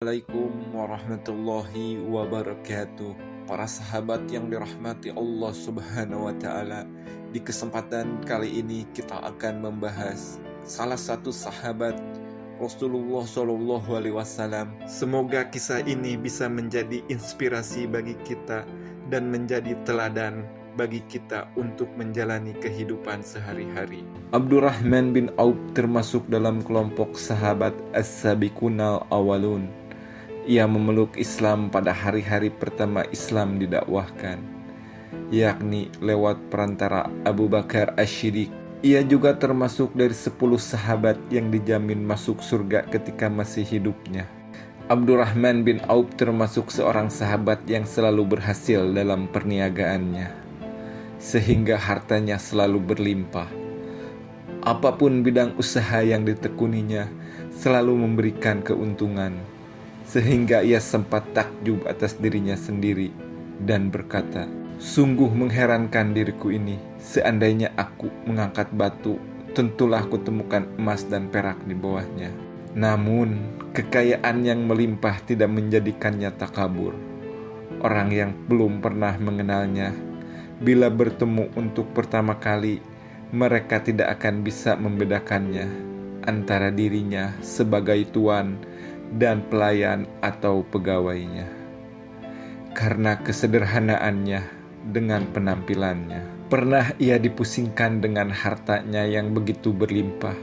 Assalamualaikum warahmatullahi wabarakatuh. Para sahabat yang dirahmati Allah Subhanahu wa Ta'ala, di kesempatan kali ini kita akan membahas salah satu sahabat Rasulullah Shallallahu Alaihi Wasallam. Semoga kisah ini bisa menjadi inspirasi bagi kita dan menjadi teladan bagi kita untuk menjalani kehidupan sehari-hari. Abdurrahman bin Auf termasuk dalam kelompok sahabat As-Sabiqunal Awalun. Ia memeluk Islam pada hari-hari pertama Islam didakwahkan, yakni lewat perantara Abu Bakar Asy-Siddiq. Ia juga termasuk dari 10 sahabat yang dijamin masuk surga ketika masih hidupnya. Abdurrahman bin Auf termasuk seorang sahabat yang selalu berhasil dalam perniagaannya, sehingga hartanya selalu berlimpah. Apapun bidang usaha yang ditekuninya selalu memberikan keuntungan, sehingga ia sempat takjub atas dirinya sendiri dan berkata, "Sungguh mengherankan diriku ini. Seandainya aku mengangkat batu, tentulah aku temukan emas dan perak di bawahnya." Namun, kekayaan yang melimpah tidak menjadikannya takabur. Orang yang belum pernah mengenalnya, bila bertemu untuk pertama kali, mereka tidak akan bisa membedakannya antara dirinya sebagai tuan dan pelayan atau pegawainya, karena kesederhanaannya dengan penampilannya. Pernah ia dipusingkan dengan hartanya yang begitu berlimpah,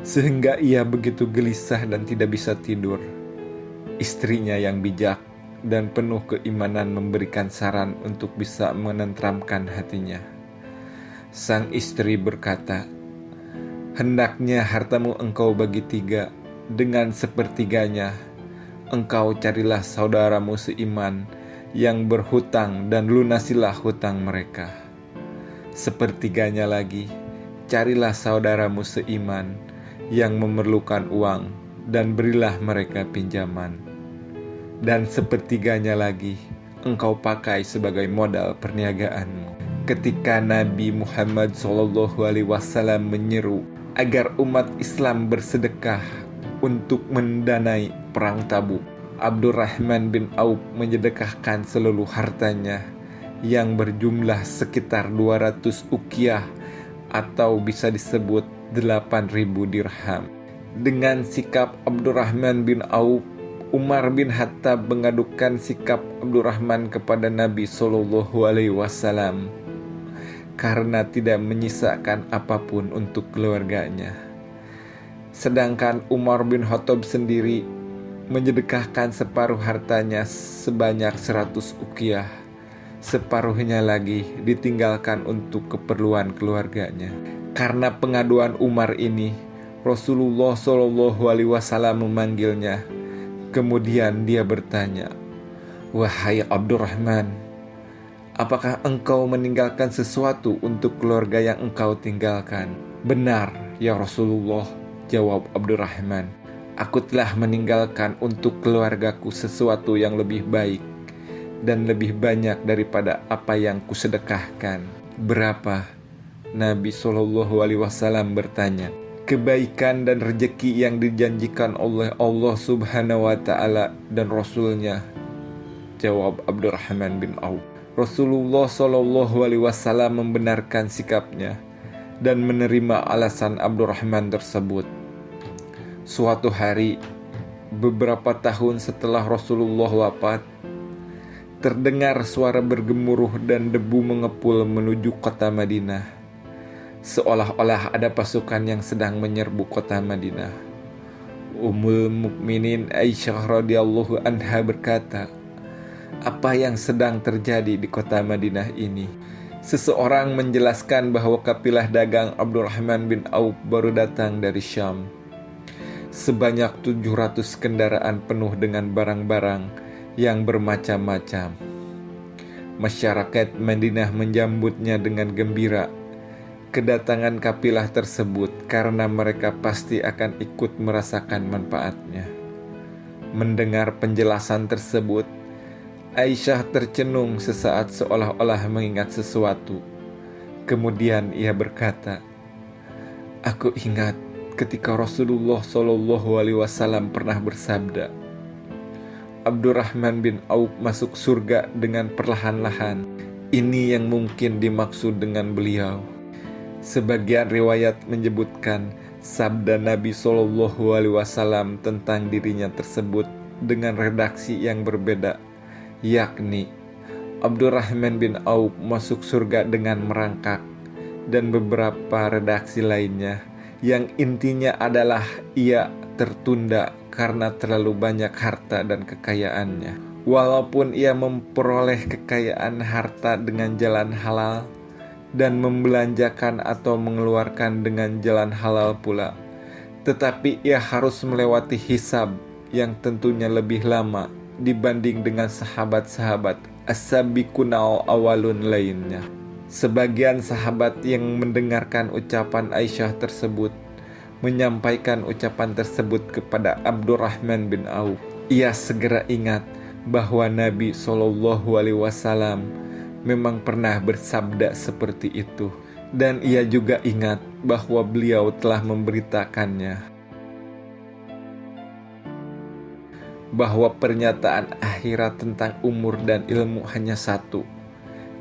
sehingga ia begitu gelisah dan tidak bisa tidur. Istrinya yang bijak dan penuh keimanan memberikan saran untuk bisa menenteramkan hatinya. Sang istri berkata, "Hendaknya hartamu engkau bagi 3, dengan sepertiganya engkau carilah saudaramu seiman yang berhutang dan lunasilah hutang mereka. Sepertiganya lagi carilah saudaramu seiman yang memerlukan uang dan berilah mereka pinjaman. Dan sepertiganya lagi engkau pakai sebagai modal perniagaanmu." Ketika Nabi Muhammad SAW menyeru agar umat Islam bersedekah untuk mendanai perang Tabuk, Abdurrahman bin Auf menyedekahkan seluruh hartanya yang berjumlah sekitar 200 uqiyah atau bisa disebut 8.000 dirham. Dengan sikap Abdurrahman bin Auf, Umar bin Khattab mengadukan sikap Abdurrahman kepada Nabi SAW karena tidak menyisakan apapun untuk keluarganya. Sedangkan Umar bin Khattab sendiri menyedekahkan separuh hartanya sebanyak 100 uqiyah. Separuhnya lagi ditinggalkan untuk keperluan keluarganya. Karena pengaduan Umar ini, Rasulullah SAW memanggilnya. Kemudian dia bertanya, "Wahai Abdurrahman, apakah engkau meninggalkan sesuatu untuk keluarga yang engkau tinggalkan?" "Benar, ya Rasulullah," jawab Abdurrahman, "aku telah meninggalkan untuk keluargaku sesuatu yang lebih baik dan lebih banyak daripada apa yang kusedekahkan." "Berapa?" Nabi SAW bertanya. "Kebaikan dan rezeki yang dijanjikan oleh Allah Subhanahu wa Ta'ala dan Rasulnya," jawab Abdurrahman bin Auf. Rasulullah SAW membenarkan sikapnya dan menerima alasan Abdurrahman tersebut. Suatu hari, beberapa tahun setelah Rasulullah wafat, terdengar suara bergemuruh dan debu mengepul menuju kota Madinah. Seolah-olah ada pasukan yang sedang menyerbu kota Madinah. Ummul Mukminin Aisyah radhiyallahu anha berkata, "Apa yang sedang terjadi di kota Madinah ini?" Seseorang menjelaskan bahwa kafilah dagang Abdurrahman bin Auf baru datang dari Syam. Sebanyak 700 kendaraan penuh dengan barang-barang yang bermacam-macam. Masyarakat Madinah menyambutnya dengan gembira kedatangan kafilah tersebut karena mereka pasti akan ikut merasakan manfaatnya. Mendengar penjelasan tersebut, Aisyah tercenung sesaat seolah-olah mengingat sesuatu. Kemudian ia berkata, "Aku ingat ketika Rasulullah SAW pernah bersabda, Abdurrahman bin Auf masuk surga dengan perlahan-lahan. Ini yang mungkin dimaksud dengan beliau. Sebagian riwayat menyebutkan sabda Nabi SAW tentang dirinya tersebut dengan redaksi yang berbeda, yakni Abdurrahman bin Auf masuk surga dengan merangkak, dan beberapa redaksi lainnya yang intinya adalah ia tertunda karena terlalu banyak harta dan kekayaannya. Walaupun ia memperoleh kekayaan harta dengan jalan halal dan membelanjakan atau mengeluarkan dengan jalan halal pula, tetapi ia harus melewati hisab yang tentunya lebih lama dibanding dengan sahabat-sahabat as-sabiqunal awalun lainnya. Sebagian sahabat yang mendengarkan ucapan Aisyah tersebut menyampaikan ucapan tersebut kepada Abdurrahman bin Auf. Ia segera ingat bahwa Nabi SAW memang pernah bersabda seperti itu, dan ia juga ingat bahwa beliau telah memberitakannya bahwa pernyataan akhirat tentang umur dan ilmu hanya satu,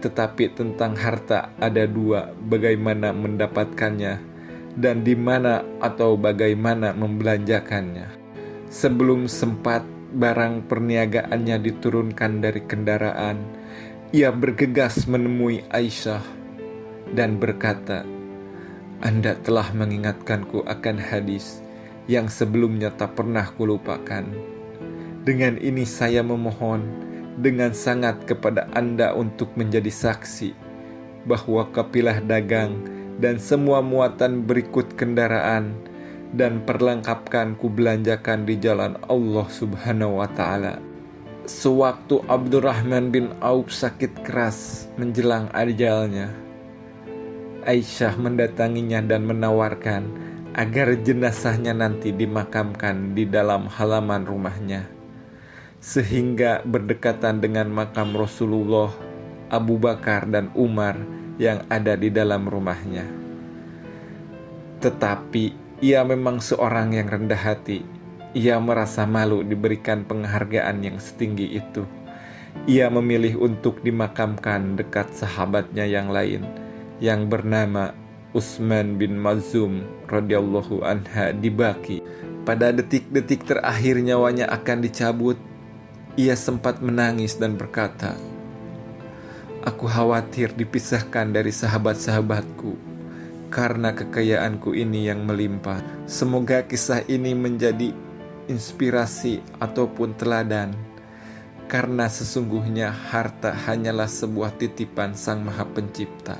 tetapi tentang harta ada dua, bagaimana mendapatkannya dan di mana atau bagaimana membelanjakannya. Sebelum sempat barang perniagaannya diturunkan dari kendaraan, ia bergegas menemui Aisyah dan berkata, "Anda telah mengingatkanku akan hadis yang sebelumnya tak pernah kulupakan. Dengan ini saya memohon dengan sangat kepada Anda untuk menjadi saksi bahwa kapilah dagang dan semua muatan berikut kendaraan dan perlengkapan kubelanjakan di jalan Allah Subhanahu wa Ta'ala." Sewaktu Abdurrahman bin Auf sakit keras menjelang ajalnya, Aisyah mendatanginya dan menawarkan agar jenazahnya nanti dimakamkan di dalam halaman rumahnya, sehingga berdekatan dengan makam Rasulullah, Abu Bakar dan Umar yang ada di dalam rumahnya. Tetapi ia memang seorang yang rendah hati. Ia merasa malu diberikan penghargaan yang setinggi itu. Ia memilih untuk dimakamkan dekat sahabatnya yang lain, yang bernama Utsman bin Mazum radhiyallahu anha di Baqi. Pada detik-detik terakhir nyawanya akan dicabut, ia sempat menangis dan berkata, "Aku khawatir dipisahkan dari sahabat-sahabatku karena kekayaanku ini yang melimpah. Semoga kisah ini menjadi inspirasi ataupun teladan, karena sesungguhnya harta hanyalah sebuah titipan Sang Maha Pencipta.